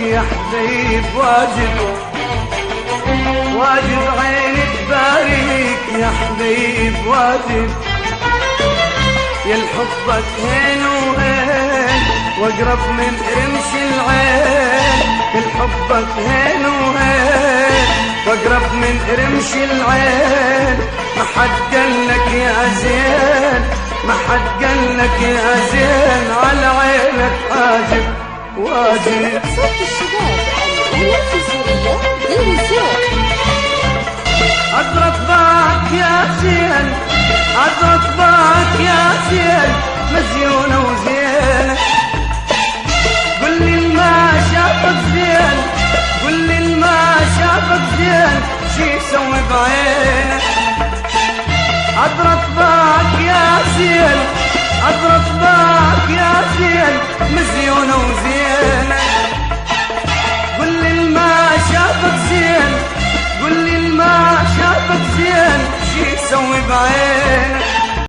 يا حبيب واجب، واجب عيني تباريك يا حبيب واجب. يا الحبك هين وهين واقرب من رمش العين، الحبك هين وهين واقرب من رمش العين. ما حد قالك يا زين، ما حد قالك يا زين على عينك واجب واجب. صوت الشباب الأولى في سوريا بالوثوق. أدرك باك يا زين، أدرك باك يا زين مزيونة وزينة. قل لي ما شافك زين، قل لي ما شافك زين شي يسوي بعينه. أدرك باك يا زين، أدرك باك يا زين مزيونة وزينة. قل لي ما شافك زين، قل لي ما شافك زين شي يسوي بعينه.